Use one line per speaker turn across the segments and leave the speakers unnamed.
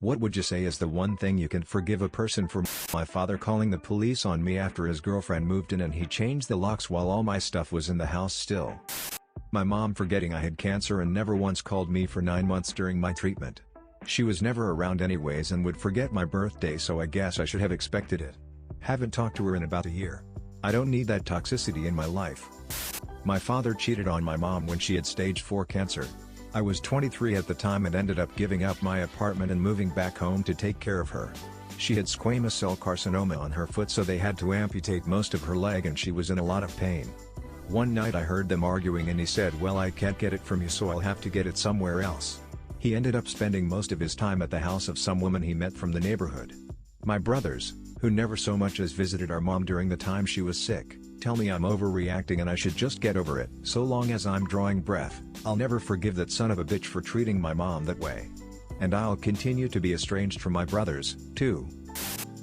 What would you say is the one thing you can forgive a person for? My father calling the police on me after his girlfriend moved in and he changed the locks while all my stuff was in the house still. My mom forgetting I had cancer and never once called me for 9 months during my treatment. She was never around anyways and would forget my birthday, so I guess I should have expected it. Haven't talked to her in about a year. I don't need that toxicity in my life. My father cheated on my mom when she had stage 4 cancer. I was 23 at the time and ended up giving up my apartment and moving back home to take care of her. She had squamous cell carcinoma on her foot, so they had to amputate most of her leg and she was in a lot of pain. One night I heard them arguing and he said, "Well, I can't get it from you, so I'll have to get it somewhere else." He ended up spending most of his time at the house of some woman he met from the neighborhood. My brothers, who never so much as visited our mom during the time she was sick, tell me I'm overreacting and I should just get over it. So long as I'm drawing breath, I'll never forgive that son of a bitch for treating my mom that way. And I'll continue to be estranged from my brothers, too.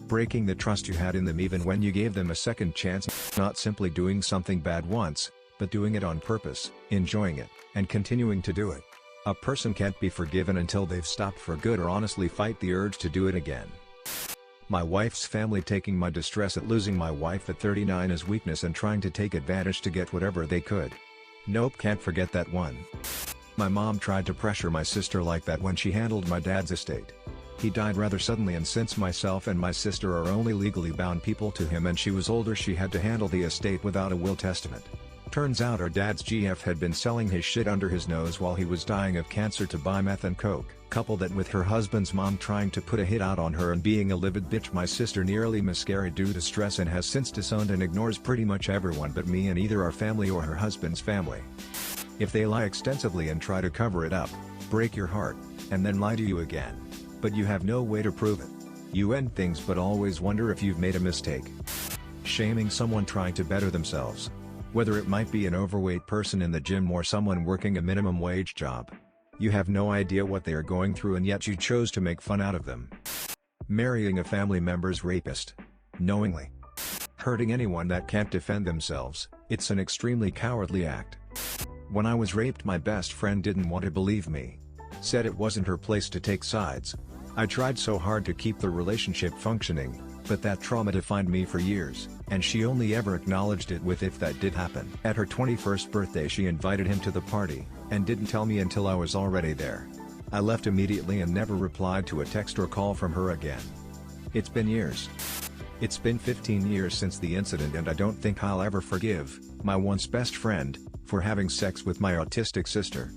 Breaking the trust you had in them even when you gave them a second chance, not simply doing something bad once, but doing it on purpose, enjoying it, and continuing to do it. A person can't be forgiven until they've stopped for good or honestly fight the urge to do it again. My wife's family taking my distress at losing my wife at 39 as weakness and trying to take advantage to get whatever they could. Nope, can't forget that one. My mom tried to pressure my sister like that when she handled my dad's estate. He died rather suddenly, and since myself and my sister are only legally bound people to him and she was older, she had to handle the estate without a will testament. Turns out our dad's GF had been selling his shit under his nose while he was dying of cancer to buy meth and coke. Couple that with her husband's mom trying to put a hit out on her and being a livid bitch, my sister nearly miscarried due to stress and has since disowned and ignores pretty much everyone but me and either our family or her husband's family. If they lie extensively and try to cover it up, break your heart, and then lie to you again. But you have no way to prove it. You end things but always wonder if you've made a mistake. Shaming someone trying to better themselves. Whether it might be an overweight person in the gym or someone working a minimum wage job. You have no idea what they are going through and yet you chose to make fun out of them. Marrying a family member's rapist. Knowingly. Hurting anyone that can't defend themselves, it's an extremely cowardly act. When I was raped, my best friend didn't want to believe me. Said it wasn't her place to take sides. I tried so hard to keep the relationship functioning, but that trauma defined me for years, and she only ever acknowledged it with "if that did happen." At her 21st birthday she invited him to the party, and didn't tell me until I was already there. I left immediately and never replied to a text or call from her again. It's been years. It's been 15 years since the incident, and I don't think I'll ever forgive my once best friend for having sex with my autistic sister.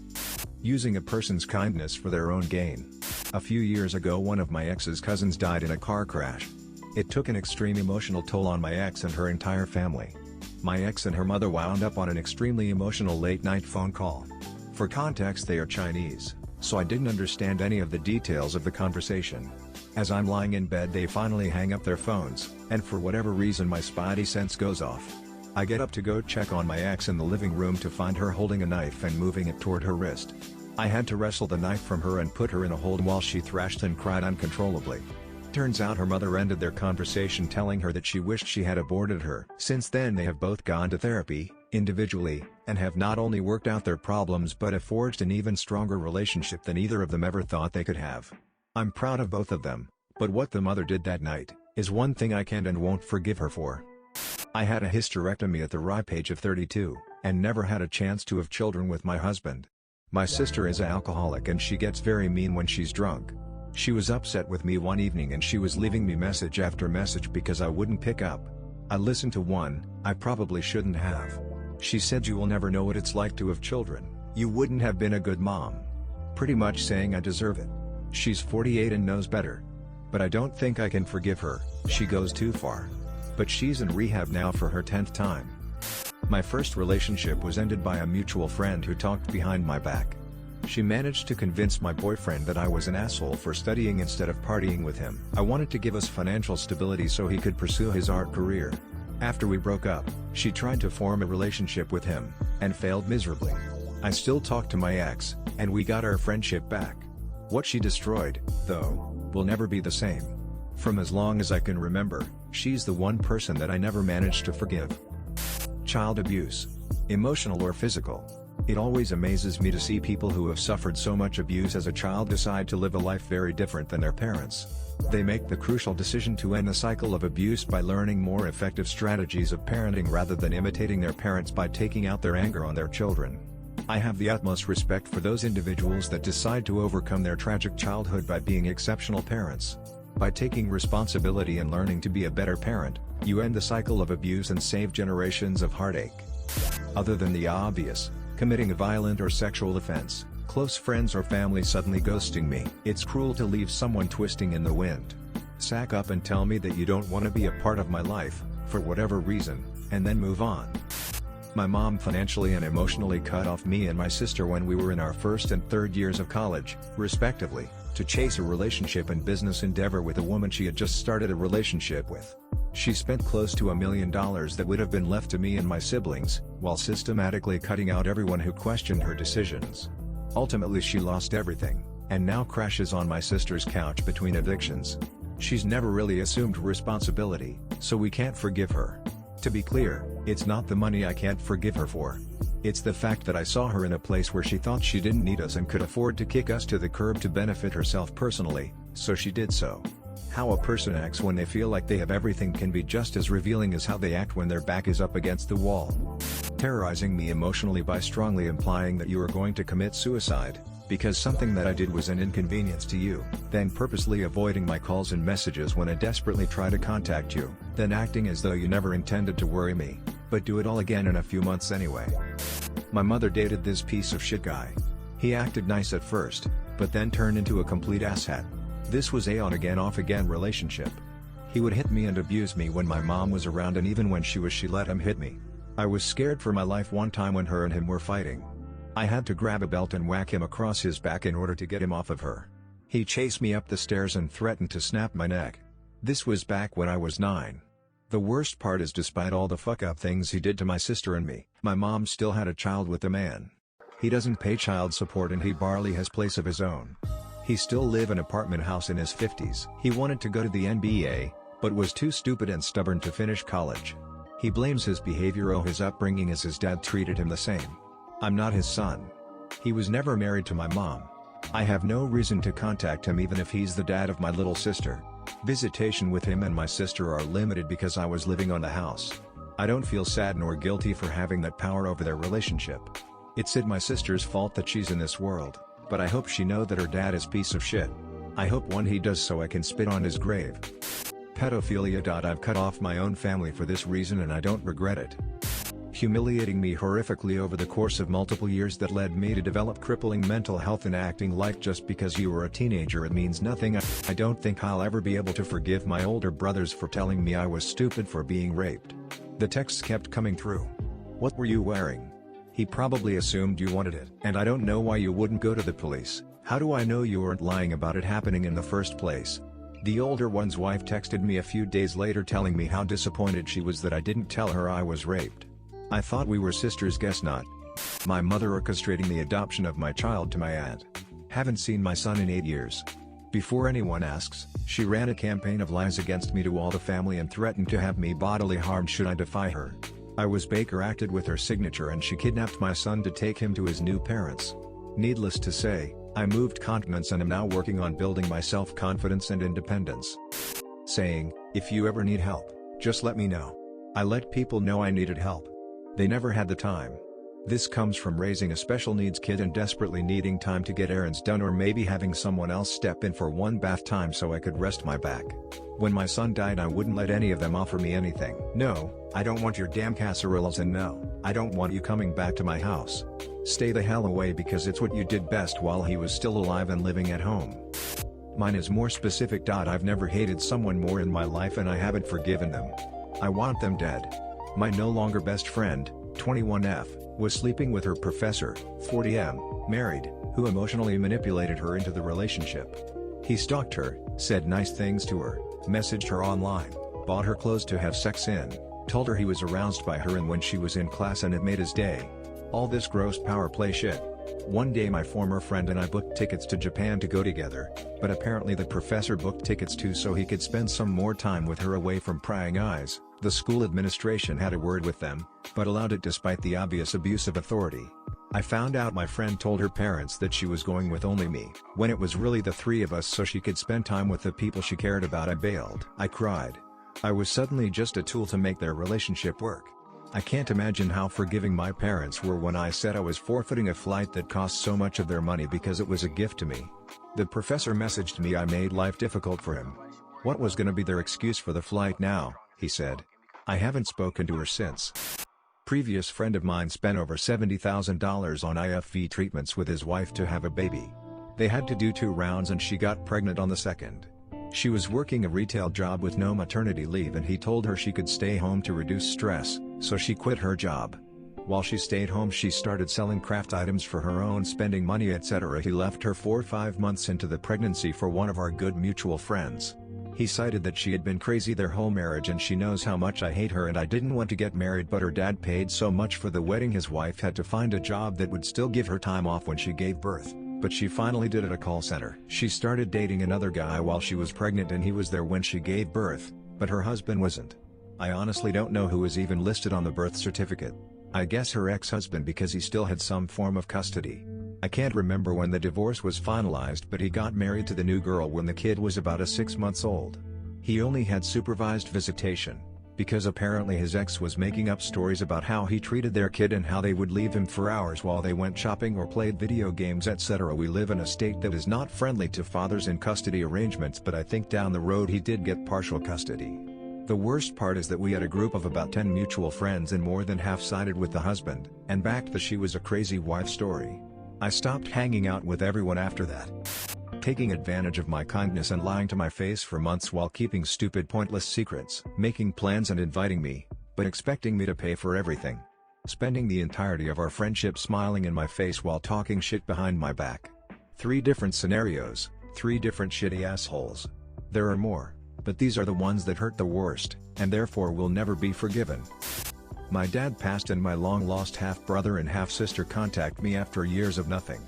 Using a person's kindness for their own gain. A few years ago one of my ex's cousins died in a car crash. It took an extreme emotional toll on my ex and her entire family. My ex and her mother wound up on an extremely emotional late-night phone call. For context, they are Chinese, so I didn't understand any of the details of the conversation. As I'm lying in bed they finally hang up their phones, and for whatever reason my spidey sense goes off. I get up to go check on my ex in the living room to find her holding a knife and moving it toward her wrist. I had to wrestle the knife from her and put her in a hold while she thrashed and cried uncontrollably. Turns out her mother ended their conversation telling her that she wished she had aborted her. Since then they have both gone to therapy, individually, and have not only worked out their problems but have forged an even stronger relationship than either of them ever thought they could have. I'm proud of both of them, but what the mother did that night is one thing I can't and won't forgive her for. I had a hysterectomy at the ripe age of 32, and never had a chance to have children with my husband. My sister is an alcoholic and she gets very mean when she's drunk. She was upset with me one evening and she was leaving me message after message because I wouldn't pick up. I listened to one, I probably shouldn't have. She said, "You will never know what it's like to have children, you wouldn't have been a good mom." Pretty much saying I deserve it. She's 48 and knows better. But I don't think I can forgive her, she goes too far. But she's in rehab now for her 10th time. My first relationship was ended by a mutual friend who talked behind my back. She managed to convince my boyfriend that I was an asshole for studying instead of partying with him. I wanted to give us financial stability so he could pursue his art career. After we broke up, she tried to form a relationship with him, and failed miserably. I still talk to my ex, and we got our friendship back. What she destroyed, though, will never be the same. From as long as I can remember, she's the one person that I never managed to forgive. Child abuse. Emotional or physical. It always amazes me to see people who have suffered so much abuse as a child decide to live a life very different than their parents. They make the crucial decision to end the cycle of abuse by learning more effective strategies of parenting rather than imitating their parents by taking out their anger on their children. I have the utmost respect for those individuals that decide to overcome their tragic childhood by being exceptional parents. By taking responsibility and learning to be a better parent, you end the cycle of abuse and save generations of heartache. Other than the obvious, committing a violent or sexual offense, close friends or family suddenly ghosting me. It's cruel to leave someone twisting in the wind. Sack up and tell me that you don't want to be a part of my life, for whatever reason, and then move on. My mom financially and emotionally cut off me and my sister when we were in our first and third years of college, respectively, to chase a relationship and business endeavor with a woman she had just started a relationship with. She spent close to $1 million that would have been left to me and my siblings, while systematically cutting out everyone who questioned her decisions. Ultimately she lost everything, and now crashes on my sister's couch between evictions. She's never really assumed responsibility, so we can't forgive her. To be clear, it's not the money I can't forgive her for. It's the fact that I saw her in a place where she thought she didn't need us and could afford to kick us to the curb to benefit herself personally, so she did so. How a person acts when they feel like they have everything can be just as revealing as how they act when their back is up against the wall. Terrorizing me emotionally by strongly implying that you are going to commit suicide, because something that I did was an inconvenience to you, then purposely avoiding my calls and messages when I desperately try to contact you, then acting as though you never intended to worry me, but do it all again in a few months anyway. My mother dated this piece of shit guy. He acted nice at first, but then turned into a complete asshat. This was a on-again off-again relationship. He would hit me and abuse me when my mom was around, and even when she let him hit me. I was scared for my life one time when her and him were fighting. I had to grab a belt and whack him across his back in order to get him off of her. He chased me up the stairs and threatened to snap my neck. This was back when I was 9. The worst part is, despite all the fuck-up things he did to my sister and me, my mom still had a child with the man. He doesn't pay child support and he barely has place of his own. He still live in an apartment house in his 50s. He wanted to go to the NBA, but was too stupid and stubborn to finish college. He blames his behavior on his upbringing, as his dad treated him the same. I'm not his son. He was never married to my mom. I have no reason to contact him even if he's the dad of my little sister. Visitation with him and my sister are limited because I was living on the house. I don't feel sad nor guilty for having that power over their relationship. It's my sister's fault that she's in this world, but I hope she know that her dad is piece of shit. I hope one he does so I can spit on his grave. Pedophilia. I've cut off my own family for this reason and I don't regret it. Humiliating me horrifically over the course of multiple years that led me to develop crippling mental health, and acting like just because you were a teenager it means nothing. I don't think I'll ever be able to forgive my older brothers for telling me I was stupid for being raped. The texts kept coming through. What were you wearing? He probably assumed you wanted it. And I don't know why you wouldn't go to the police. How do I know you weren't lying about it happening in the first place? The older one's wife texted me a few days later telling me how disappointed she was that I didn't tell her I was raped. I thought we were sisters, guess not. My mother orchestrating the adoption of my child to my aunt. Haven't seen my son in 8 years. Before anyone asks, she ran a campaign of lies against me to all the family and threatened to have me bodily harmed should I defy her. I was Baker acted with her signature and she kidnapped my son to take him to his new parents. Needless to say, I moved continents and am now working on building my self-confidence and independence. Saying, if you ever need help, just let me know. I let people know I needed help. They never had the time. This comes from raising a special needs kid and desperately needing time to get errands done, or maybe having someone else step in for one bath time so I could rest my back. When my son died I wouldn't let any of them offer me anything. No, I don't want your damn casseroles, and no, I don't want you coming back to my house. Stay the hell away because it's what you did best while he was still alive and living at home. Mine is more specific. I've never hated someone more in my life and I haven't forgiven them. I want them dead. My no longer best friend, 21F, was sleeping with her professor, 40M, married, who emotionally manipulated her into the relationship. He stalked her, said nice things to her, messaged her online, bought her clothes to have sex in, told her he was aroused by her and when she was in class, and it made his day. All this gross power play shit. One day my former friend and I booked tickets to Japan to go together, but apparently the professor booked tickets too so he could spend some more time with her away from prying eyes. The school administration had a word with them, but allowed it despite the obvious abuse of authority. I found out my friend told her parents that she was going with only me, when it was really the three of us so she could spend time with the people she cared about. I bailed. I cried. I was suddenly just a tool to make their relationship work. I can't imagine how forgiving my parents were when I said I was forfeiting a flight that cost so much of their money because it was a gift to me. The professor messaged me I made life difficult for him. What was gonna be their excuse for the flight now, he said. I haven't spoken to her since. Previous friend of mine spent over $70,000 on IFV treatments with his wife to have a baby. They had to do 2 rounds and she got pregnant on the second. She was working a retail job with no maternity leave and he told her she could stay home to reduce stress, so she quit her job. While she stayed home she started selling craft items for her own spending money etc. He left her 4 or 5 months into the pregnancy for one of our good mutual friends. He cited that she had been crazy their whole marriage and she knows how much I hate her and I didn't want to get married but her dad paid so much for the wedding his wife had to find a job that would still give her time off when she gave birth, but she finally did at a call center. She started dating another guy while she was pregnant and he was there when she gave birth, but her husband wasn't. I honestly don't know who was even listed on the birth certificate. I guess her ex-husband because he still had some form of custody. I can't remember when the divorce was finalized but he got married to the new girl when the kid was about 6 months old. He only had supervised visitation, because apparently his ex was making up stories about how he treated their kid and how they would leave him for hours while they went shopping or played video games etc. We live in a state that is not friendly to fathers in custody arrangements but I think down the road he did get partial custody. The worst part is that we had a group of about 10 mutual friends and more than half sided with the husband, and backed the she was a crazy wife story. I stopped hanging out with everyone after that. Taking advantage of my kindness and lying to my face for months while keeping stupid pointless secrets. Making plans and inviting me, but expecting me to pay for everything. Spending the entirety of our friendship smiling in my face while talking shit behind my back. 3 different scenarios, 3 different shitty assholes. There are more, but these are the ones that hurt the worst, and therefore will never be forgiven. My dad passed and my long-lost half-brother and half-sister contacted me after years of nothing.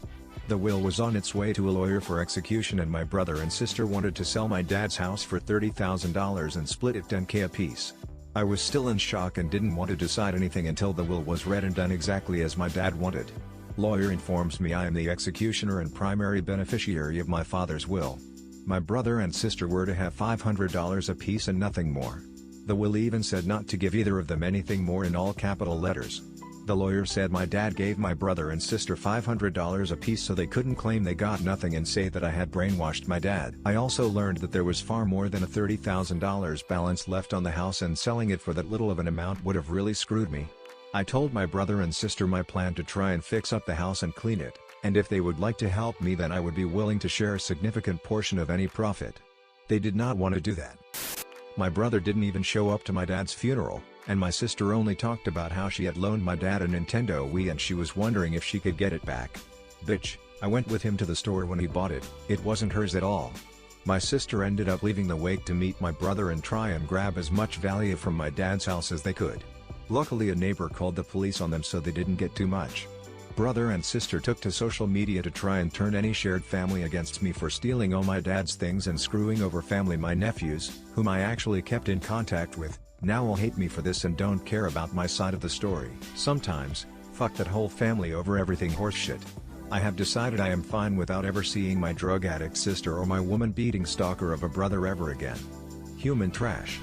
The will was on its way to a lawyer for execution and my brother and sister wanted to sell my dad's house for $30,000 and split it $10,000 apiece. I was still in shock and didn't want to decide anything until the will was read and done exactly as my dad wanted. Lawyer informs me I am the executioner and primary beneficiary of my father's will. My brother and sister were to have $500 apiece and nothing more. The will even said not to give either of them anything more in all capital letters. The lawyer said my dad gave my brother and sister $500 apiece so they couldn't claim they got nothing and say that I had brainwashed my dad. I also learned that there was far more than a $30,000 balance left on the house and selling it for that little of an amount would have really screwed me. I told my brother and sister my plan to try and fix up the house and clean it, and if they would like to help me then I would be willing to share a significant portion of any profit. They did not want to do that. My brother didn't even show up to my dad's funeral, and my sister only talked about how she had loaned my dad a Nintendo Wii and she was wondering if she could get it back. Bitch, I went with him to the store when he bought it, it wasn't hers at all. My sister ended up leaving the wake to meet my brother and try and grab as much value from my dad's house as they could. Luckily a neighbor called the police on them so they didn't get too much. Brother and sister took to social media to try and turn any shared family against me for stealing all my dad's things and screwing over family. My nephews, whom I actually kept in contact with, now will hate me for this and don't care about my side of the story. Sometimes, fuck that whole family over everything horseshit. I have decided I am fine without ever seeing my drug addict sister or my woman-beating stalker of a brother ever again. Human trash.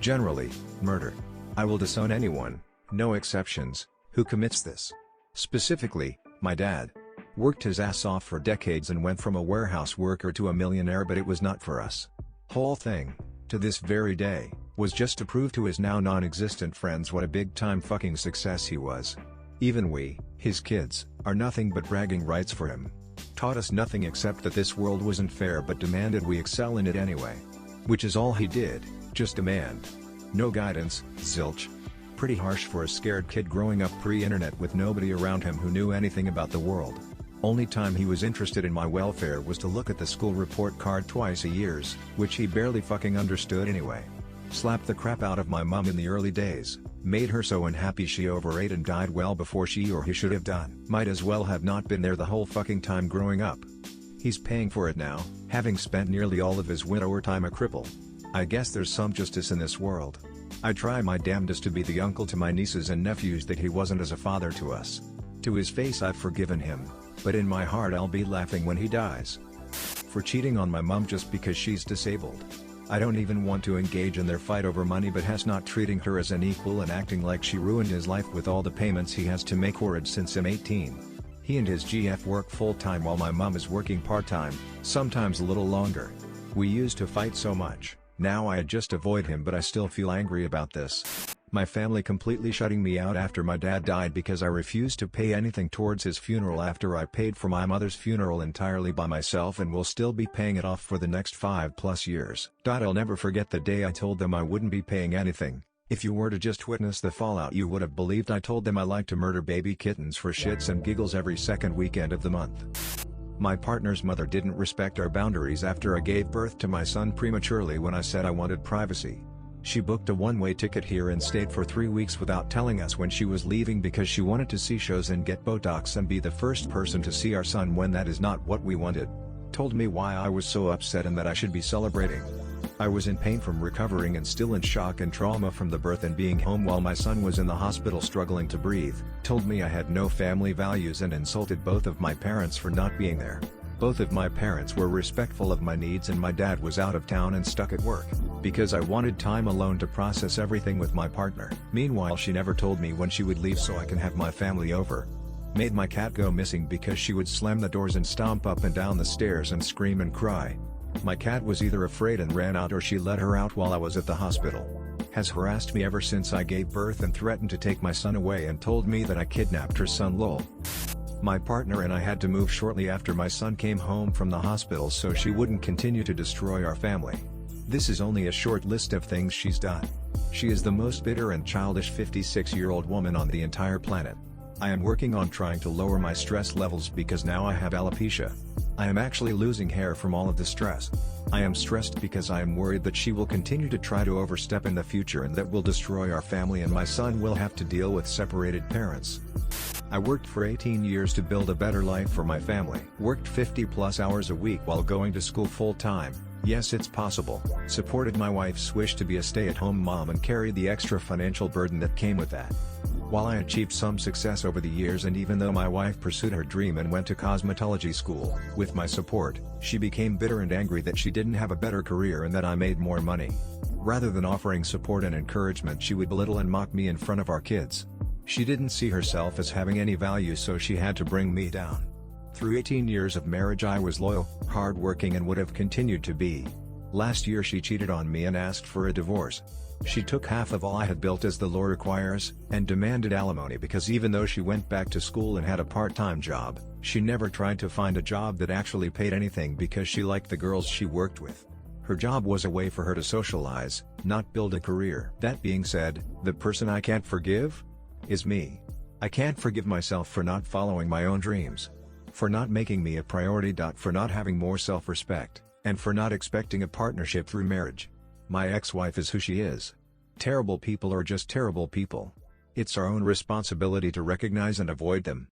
Generally, murder. I will disown anyone, no exceptions, who commits this. Specifically, my dad. Worked his ass off for decades and went from a warehouse worker to a millionaire but it was not for us. Whole thing, to this very day, was just to prove to his now non-existent friends what a big-time fucking success he was. Even we, his kids, are nothing but bragging rights for him. Taught us nothing except that this world wasn't fair but demanded we excel in it anyway. Which is all he did, just demand. No guidance, zilch. Pretty harsh for a scared kid growing up pre-internet with nobody around him who knew anything about the world. Only time he was interested in my welfare was to look at the school report card twice a year, which he barely fucking understood anyway. Slapped the crap out of my mom in the early days, made her so unhappy she overate and died well before she or he should have done. Might as well have not been there the whole fucking time growing up. He's paying for it now, having spent nearly all of his widower time a cripple. I guess there's some justice in this world. I try my damnedest to be the uncle to my nieces and nephews that he wasn't as a father to us. To his face I've forgiven him, but in my heart I'll be laughing when he dies. For cheating on my mom just because she's disabled. I don't even want to engage in their fight over money, but has not treating her as an equal and acting like she ruined his life with all the payments he has to make for it since I'm 18. He and his GF work full-time while my mom is working part-time, sometimes a little longer. We used to fight so much, now I just avoid him, but I still feel angry about this. My family completely shutting me out after my dad died because I refused to pay anything towards his funeral after I paid for my mother's funeral entirely by myself and will still be paying it off for the next 5+ years. I'll never forget the day I told them I wouldn't be paying anything. If you were to just witness the fallout, you would have believed I told them I like to murder baby kittens for shits and giggles every second weekend of the month. My partner's mother didn't respect our boundaries after I gave birth to my son prematurely when I said I wanted privacy. She booked a one-way ticket here and stayed for 3 weeks without telling us when she was leaving because she wanted to see shows and get Botox and be the first person to see our son when that is not what we wanted. Told me why I was so upset and that I should be celebrating. I was in pain from recovering and still in shock and trauma from the birth and being home while my son was in the hospital struggling to breathe. Told me I had no family values and insulted both of my parents for not being there. Both of my parents were respectful of my needs and my dad was out of town and stuck at work, because I wanted time alone to process everything with my partner. Meanwhile, she never told me when she would leave so I can have my family over. Made my cat go missing because she would slam the doors and stomp up and down the stairs and scream and cry. My cat was either afraid and ran out or she let her out while I was at the hospital. Has harassed me ever since I gave birth and threatened to take my son away and told me that I kidnapped her son. Lol. My partner and I had to move shortly after my son came home from the hospital so she wouldn't continue to destroy our family. This is only a short list of things she's done. She is the most bitter and childish 56-year-old woman on the entire planet. I am working on trying to lower my stress levels because now I have alopecia. I am actually losing hair from all of the stress. I am stressed because I am worried that she will continue to try to overstep in the future and that will destroy our family and my son will have to deal with separated parents. I worked for 18 years to build a better life for my family. Worked 50+ hours a week while going to school full-time. Yes, it's possible. Supported my wife's wish to be a stay-at-home mom and carried the extra financial burden that came with that. While I achieved some success over the years and even though my wife pursued her dream and went to cosmetology school, with my support, she became bitter and angry that she didn't have a better career and that I made more money. Rather than offering support and encouragement, she would belittle and mock me in front of our kids. She didn't see herself as having any value, so she had to bring me down. Through 18 years of marriage I was loyal, hardworking and would have continued to be. Last year she cheated on me and asked for a divorce. She took half of all I had built as the law requires, and demanded alimony because even though she went back to school and had a part-time job, she never tried to find a job that actually paid anything because she liked the girls she worked with. Her job was a way for her to socialize, not build a career. That being said, the person I can't forgive? Is me. I can't forgive myself for not following my own dreams. For not making me a priority. For not having more self-respect, and for not expecting a partnership through marriage. My ex-wife is who she is. Terrible people are just terrible people. It's our own responsibility to recognize and avoid them.